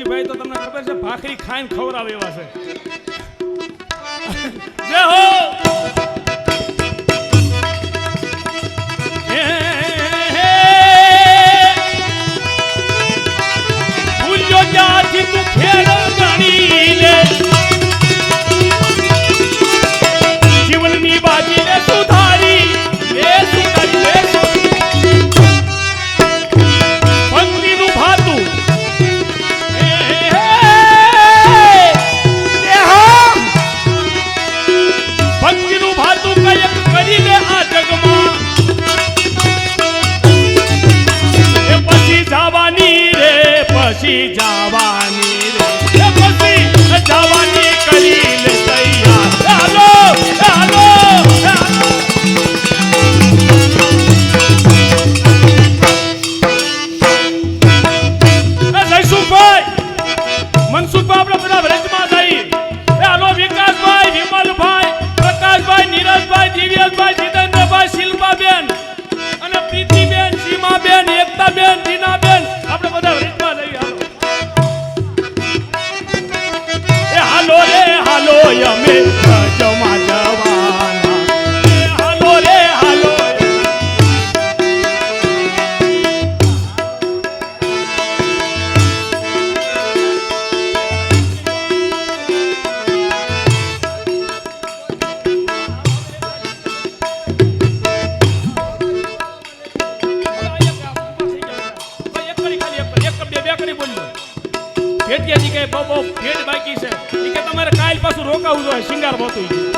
દેવસીભાઈ તો તમને ખબર છે ભાખરી ખાઈને ખવરાવે એવા છે જય હો ભૂલ્યો જ્યાંથી તું ખેડ ગણી લે જીવનની બાજીને સુધારી એ સુધારી પંક્તિનું ભાતું પંક્તિનું ભાતું કયક કરી લે આ જગમાં એ પછી જવાની રે પછી જવાની રે એ પછી જવાની કરી લે તૈયાર હાલો હાલો મનસુખભાઈ આપણે બધા વ્રજમાં જઈ હાલો વિકાસભાઈ વિમલભાઈ પ્રકાશભાઈ નીરજભાઈ દિવ્યેશભાઈ જીતેન્દ્રભાઈ શિલ્પાબેન અને પ્રીતિબેન સીમાબેન એકતાબેન જીનાબેન આપણે બધા વ્રજમાં જઈ હાલો રે હાલો અમે વ્રજમાં જવાના હાલો રે હાલો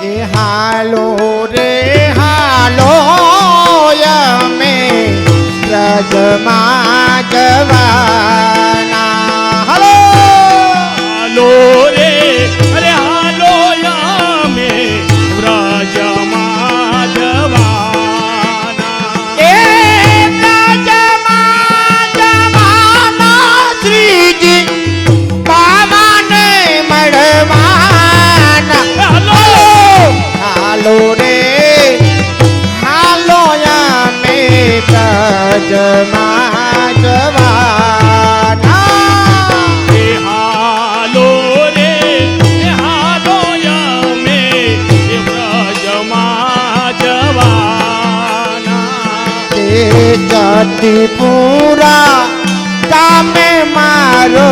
એ હાલો રે હાલો અમે વ્રજમાં જવાના હાલો હાલો રે અરે હાલો અમે વ્રજમાં જવાના એ વ્રજમાં જવાના શ્રીજી બાબાને મળવાના હાલો રે હાલો અમે વ્રજમાં જવાના એ હાલો રે હાલો અમે વ્રજમાં જવાના તે જતીપુરા ગામે મારો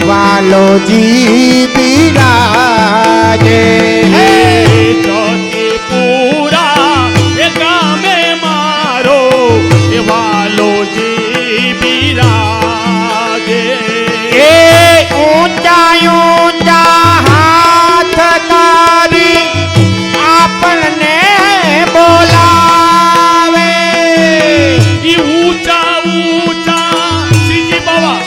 વાલોજી બિરાજે જતીપુરા એ ગામે મારો એ વાલોજી બિરાજે એ ઊંચા ઊંચા હાથ કરી આપણને બોલાવે ઈ ઊંચા ઊંચા શ્રીજી બાબા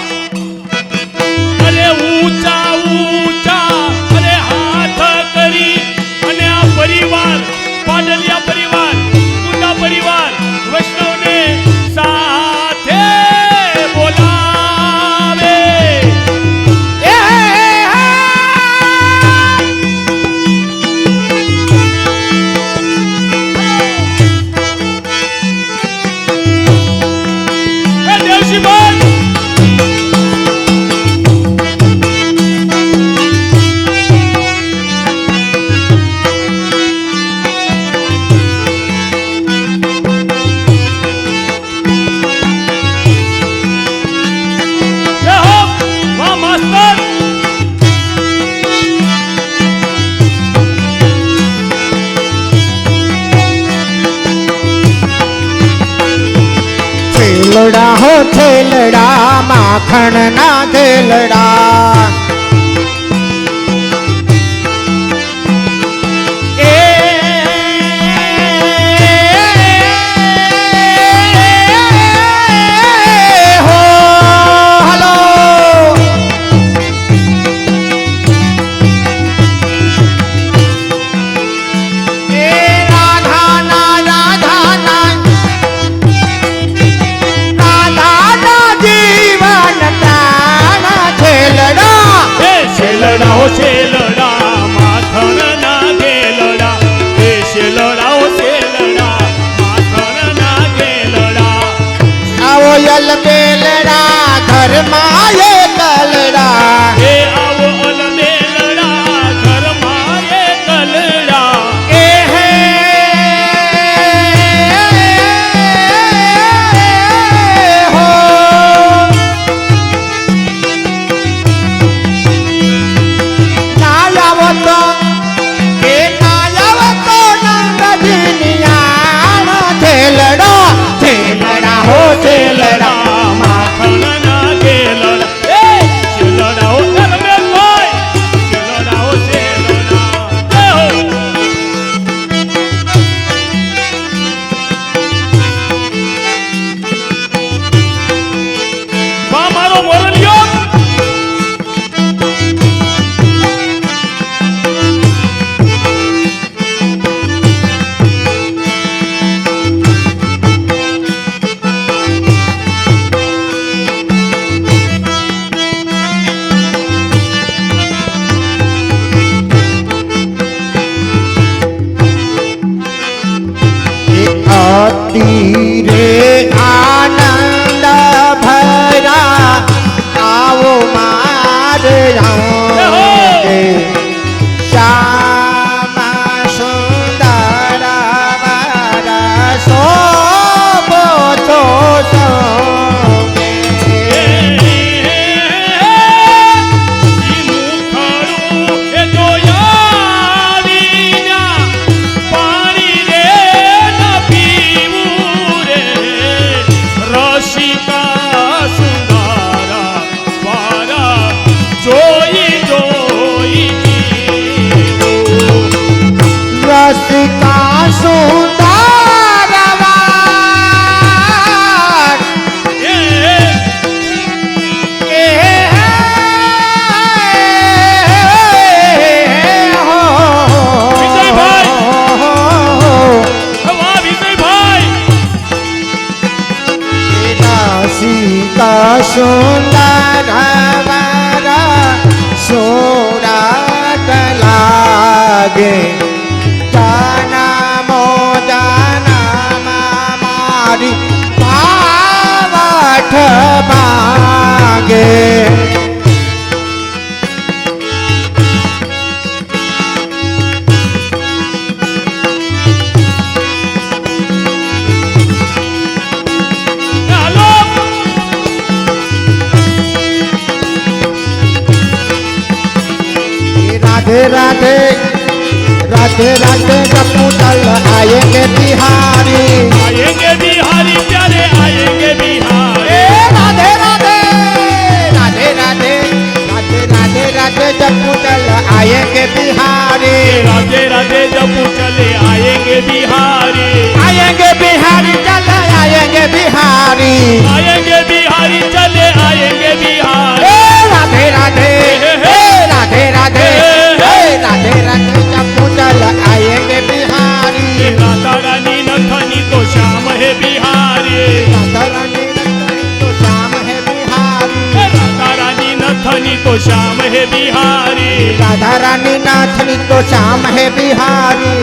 અરે ઊંચા ઊંચા અરે હાથ કરી અને આ પરિવાર પાડલિયા પરિવાર કુંડા પરિવાર વૈષ્ણવને સાથે બોલાવે એ દેવસીભાઈ જય હો વાહ માસ્ટર થેલડા હો થેલડા માખણ ના થેલડા એ હો હાલો એ રાધા ના રાધા ના રાધા ના જીવન પ્રાણ થેલડા સુંદર વર સુરત લાગે જનમો જનમ મારી પાવઠ માગે હાલો राधे राधे राधे राधे कपूतल आएंगे बिहारी आएंगे बिहारी प्यारे आएंगे बिहारी ए राधे राधे राधे राधे राधे राधे राधे कपूतल आएंगे बिहारी राधे राधे जब चले आएंगे बिहारी आएंगे बिहारी चल आएंगे बिहारी आएंगे बिहारी चले आएंगे बिहारी ए राधे राधे राधे राधे राधे राधे कपूतल आएंगे बिहारी राधा रानी नथनी तो श्याम है बिहारी राधा रानी रतनी तो श्याम है बिहारी राधा रानी नथनी तो श्याम है बिहारी राधा रानी नाथनी तो श्याम है बिहारी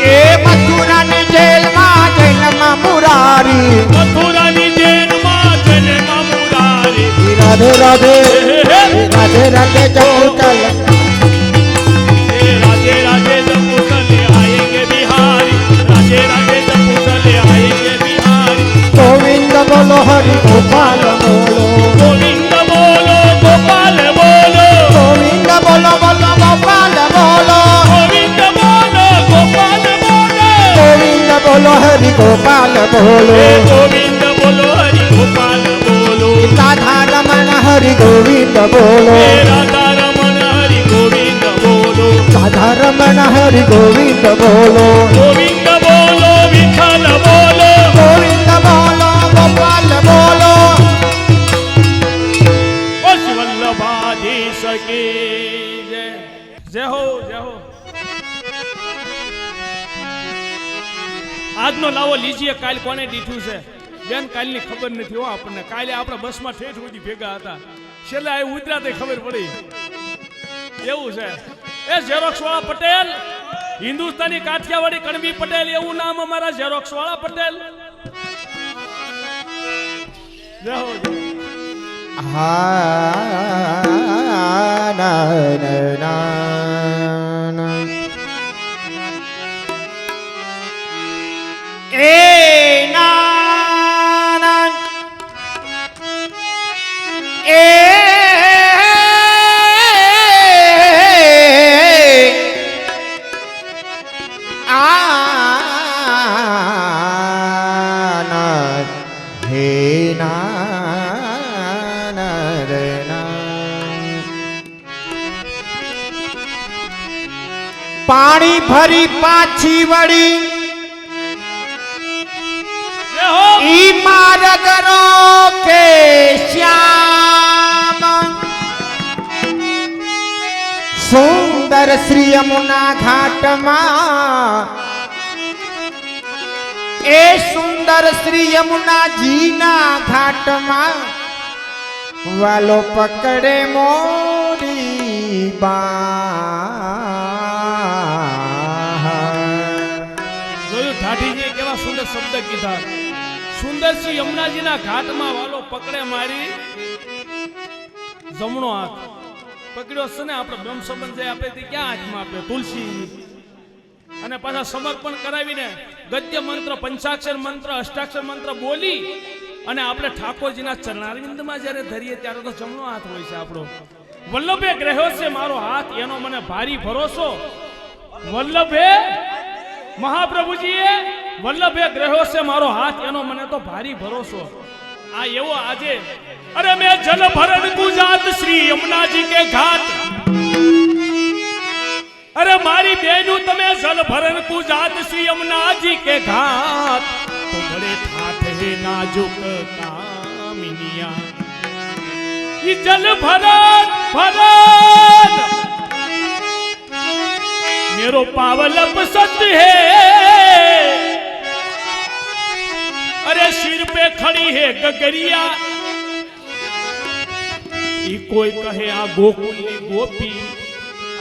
ए मथुरा ने जेल में मुरारी मथुरा नी जैन माँ जन मुरारी राधे राधे राधे राधे कपूतल राधे राधे जब चले आएंगे बिहारी राधे राधे जब चले आएंगे बिहारी गोविंद बोलो हरि गोपाल बोलो गोविंद बोलो गोपाल बोलो गोविंद बोलो बोलो गोपाल बोलो गोविंद बोलो गोपाल बोलो गोविंद बोलो हरि गोपाल बोलो हे गोविंद बोलो हरि गोपाल बोलो राधा रमन हरि गोविंद बोलो हे राधा रमन हरि गोविंद बोलो राधा रमन हरि गोविंद बोलो गोविंद बोलो विठल बोलो गोविंद बोलो गोपाल बोलो बस वल्लभाधीश की जय जय हो जय हो આજનો લાવો લીજીએ કાલ કોને દીઠું છે બેન કાલની ખબર નથી હો આપણને કાલે આપણે બસમાં ઠેઠ સુધી ભેગા હતા છેલ્લે આ ઉતરાતે ખબર પડી એવું છે એ ઝેરોક્સ વાળા પટેલ હિન્દુસ્તાની કાઠિયાવાડી કણવી પટેલ એવું નામ અમારા ઝેરોક્સ વાળા પટેલ જય હો જય હો. હા ના ના ના એ ના એ હે ના રે પાણી ભરી પાછી વળી જય હો ઈ માર્ગ રો કે શ્યામ સુંદર શ્રી યમુના ઘાટમાં એ સુંદર શ્રી યમુનાજીના ઘાટમાં વાલો પકડે મોરી બા જોયું ઠાઠીજીએ કેવા સુંદર શબ્દ કીધા સુંદરસિંહ યમુનાજીના ઘાટમાં વાલો પકડે મારી જમણો હાથ પકડ્યો છે ને આપણે બ્રહ્મ સંબંધ જે આપે તે ક્યાં હાથમાં આપે તુલસી અને પાછા સમર્પણ કરાવીને ગદ્ય મંત્ર પંચાક્ષર મંત્ર અષ્ટાક્ષર મંત્ર બોલી અને આપણે ઠાકોરજીના ચરણારવિંદમાં જ્યારે ધરીએ ત્યારે તો જમણો હાથ હોય છે આપણો વલ્લભે ગ્રહ્યો છે મારો હાથ એનો મને ભારી ભરોસો વલ્લભે મહાપ્રભુજીએ વલ્લભે ગ્રહ્યો છે મારો હાથ એનો મને તો ભારી ભરોસો આ એવો આજે અરે મેં જલ ભરણ ગુજાત શ્રી યમુનાજી કે ઘાટ अरे मारी बेनू तमे जल भरन गुजात श्री यमुनाजी के घाट तो बड़े ठाठ है नाजुक कामिनिया ये जल भरन भरन मेरो पावलप सत्य है खड़ी है गगरिया ई कोई कहे आ गोकुलनी गोपी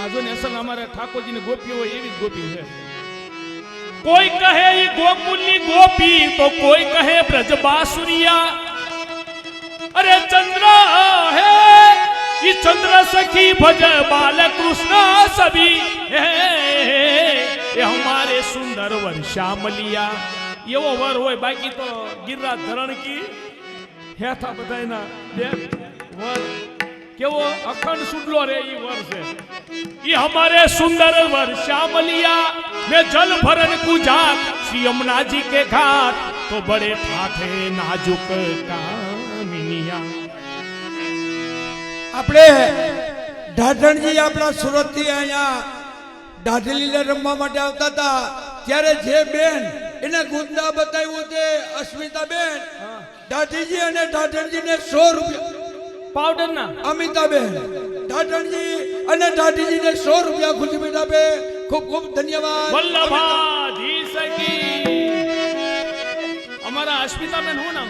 आजो ने असल हमारे ठाकुर जी ने गोपी हो एवी गोपी है कोई कहे ई गोकुलनी गोपी तो कोई कहे ब्रज बासुरिया अरे चंद्र है ये चंद्र सखी भज बाल कृष्ण सभी ये हमारे सुंदर वर श्यामलिया ये वो वर होय बाकी तो गिररा धरण की है था बताए ना देख वर के वो अखंड सुडलो रे ये वर से ये हमारे सुंदर वर श्यामलिया में जल भरन कुजात श्री यमुना जी के घाट तो बड़े ठाठे नाजुक कामिनिया આપણે ઢાઢણજી આપણા સુરતથી અહીંયા ઢાઢલીલે રમવા માટે આવતા હતા ત્યારે જે બેન એને ગુંદા બતાવ્યું તે અસ્મિતાબેન ઢાઢીજી અને ઢાઢણજીને 100 રૂપિયા पाउडर ना અમિતાબેન ઢાઢણજી અને ઢાઢીજીને 100 રૂપિયા ખુશી આપે ખૂબ ખૂબ ધન્યવાદ वल्लभाधीश की हमारा अस्मिता बेन हूँ नाम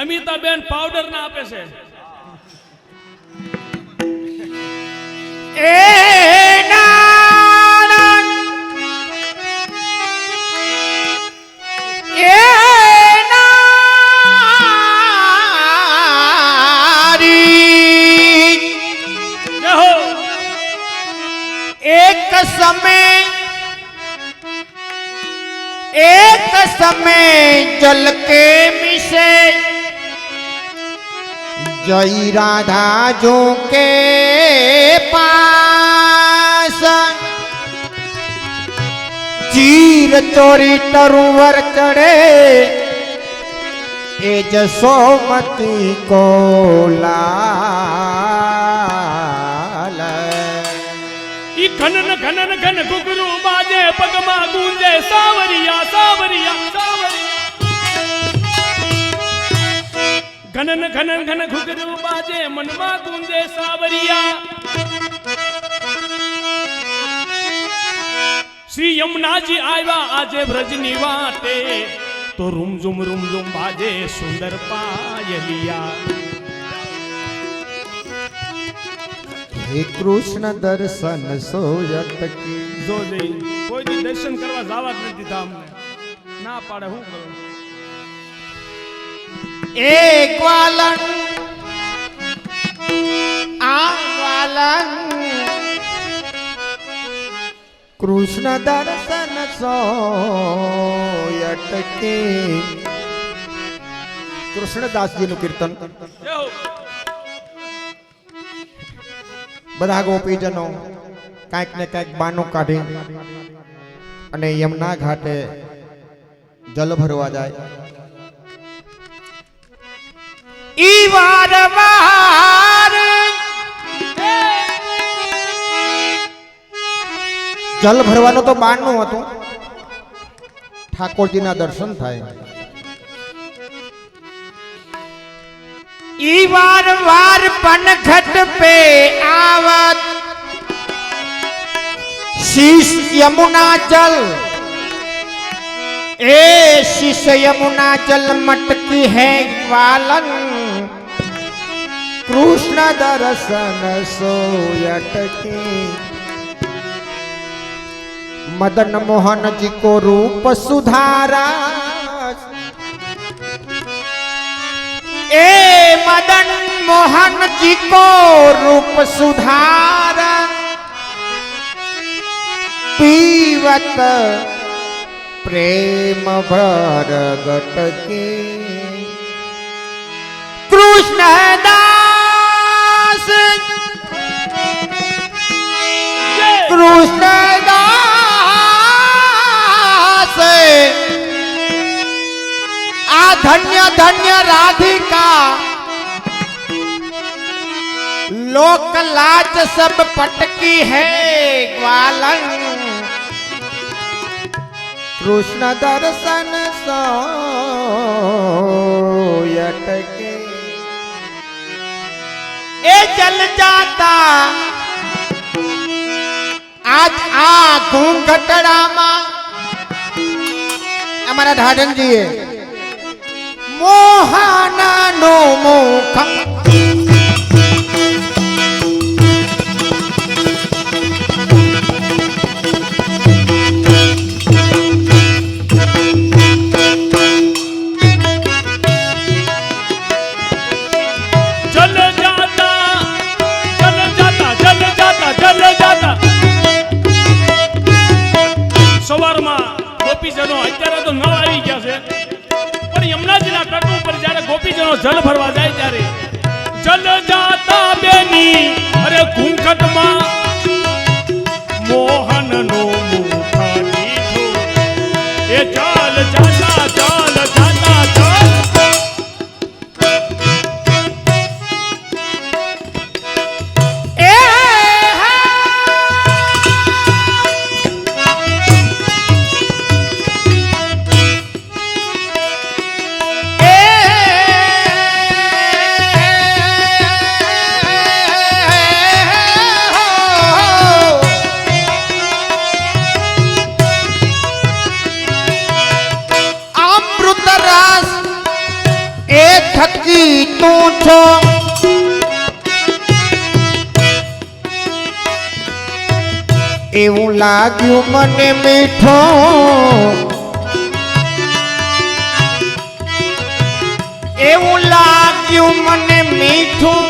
अमिता बेन पाउडर ना आपे से एक समय जल के मिसे जय राधा जो के पास चीर चोरी तरुवर चढ़े ए जसोमती को लाल ई घनन घनन घन घुघरू बाजे पगमा गूंजे सावरिया सावरिया सावरिया घनन घनन घन घुघरू बाजे मनमा गूंजे सावरिया श्री यमुना जी आया आजे ब्रजनी वाटे तो रुमझुम बाजे सुंदर पायलिया हे कृष्ण दर्शन सोयत की जो दे कोई दी दर्शन करवा जावा ज नहीं दीधा हमने ना पाड़े हूं करो ए ग्वालन आ ग्वालन कृष्ण दर्शन सोयत की कृष्णदास जी નું કીર્તન यो બધા ગોપીજનો કાંઈક ને કાંઈક બાનો કાઢી અને યમુના ઘાટે જલ ભરવા જાય ઈ વાર જલ ભરવાનો તો બારનું હતું ઠાકોરજીના દર્શન થાય ई वार वार पनघट पे आवत शीश यमुना जल ए शीश यमुना जल मटकी है ग्वालन कृष्ण दर्शन सोयट की मदन मोहन जी को रूप सुधारा ए मदन मोहन जी को रूप सुधार पीवत प्रेम भर गटके कृष्णदास कृष्णदास आ धन्य धन्य राधिका लोक लाज सब पटकी है ग्वालन कृष्ण दर्शन सोयट के ए जल जाता आज आ घूंघटड़ा मा हमारा ढाढन जी है મોહનનું મુખ જલ જાતા સવારમાં ગોપીજનો અત્યારે તો નળ આવી ગયા છે પણ યમુનાજીના તટ ઉપર જ્યારે ગોપીજનો જલ ભરવા જાય ત્યારે જલ જાતા બેની અરે ઘૂંઘટમાં મોહનનો મુખ દીઠો એ જલ જાતા થકી તું છો એવું લાગ્યું મને મીઠો એવું લાગ્યું મને મીઠું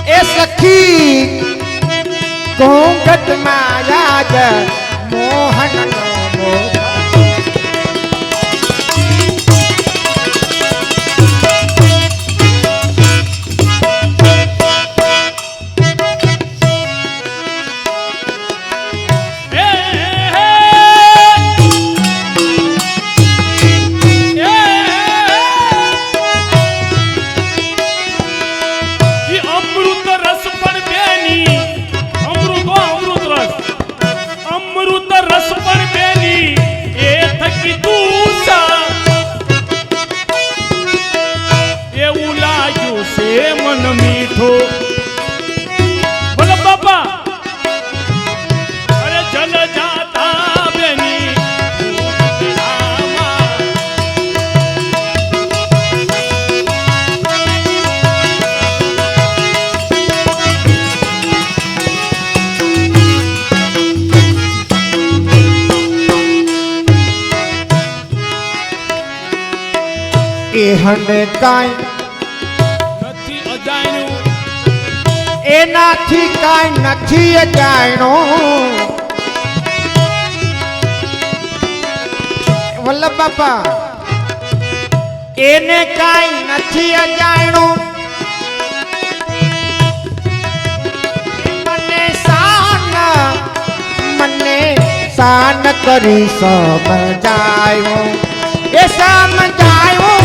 એ સખી ઘૂંઘટમાં યાદ મોહનનો મુખ એહને કાંઈ નથી અજાણ્યું એનાથી કાંઈ નથી અજાણ્યું વલ્લભ બાપા એને કાંઈ નથી અજાણ્યું મને શાન કરી સમજાયું એ સમજાયું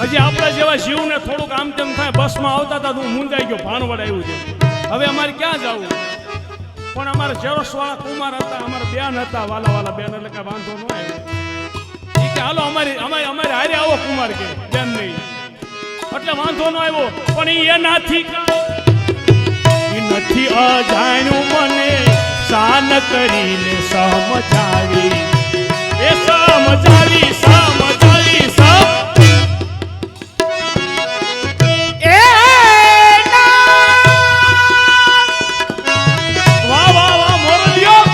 હજી આપણા જેવા શિવને થોડુંક આમ તેમ થાય બસમાં આવતા હતા હું મુંજાઈ ગયો ભાણવડ આવ્યું છે હવે અમારે ક્યાં જવું પણ અમારા ચરસવાળા કુમાર હતા અમારા બેન હતા વાલા બેન એટલે કઈ વાંધો ન આવ્યો એ કે હાલો અમારી હારે આવો કુમાર કે બેન નહીં એટલે વાંધો ન આવ્યો પણ એનાથી નથી અજાણ્યું મને શાન કરીને સમજાવી એ સમજાવી વાહ મોરલિયો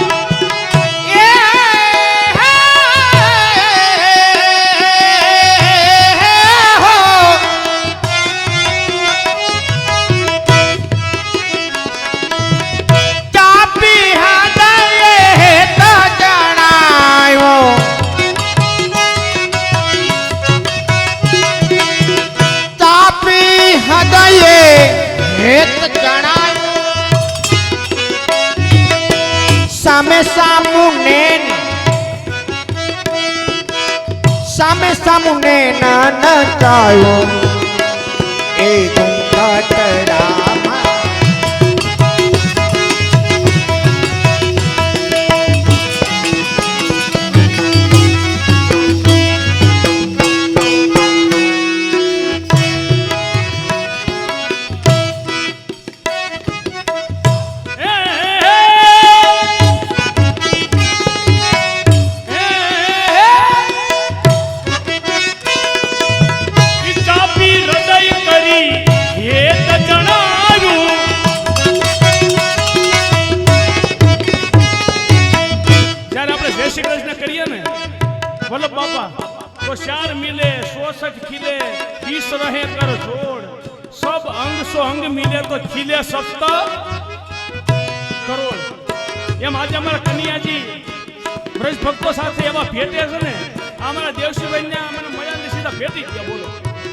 સામે ના નચાયો એ ઘૂંઘટડામાં રહે કર જોડ સબ અંગ સો અંગ મિલે તો ખીલે સપ્ત કરોડ. એમ આજે અમારા કન્યાજી બ્રજ ભક્તો સાથે એવા ભેટે છે ને, અમારા દેવશીભાઈ ને મને મળ્યા સીધા ભેટી ગયા. બોલો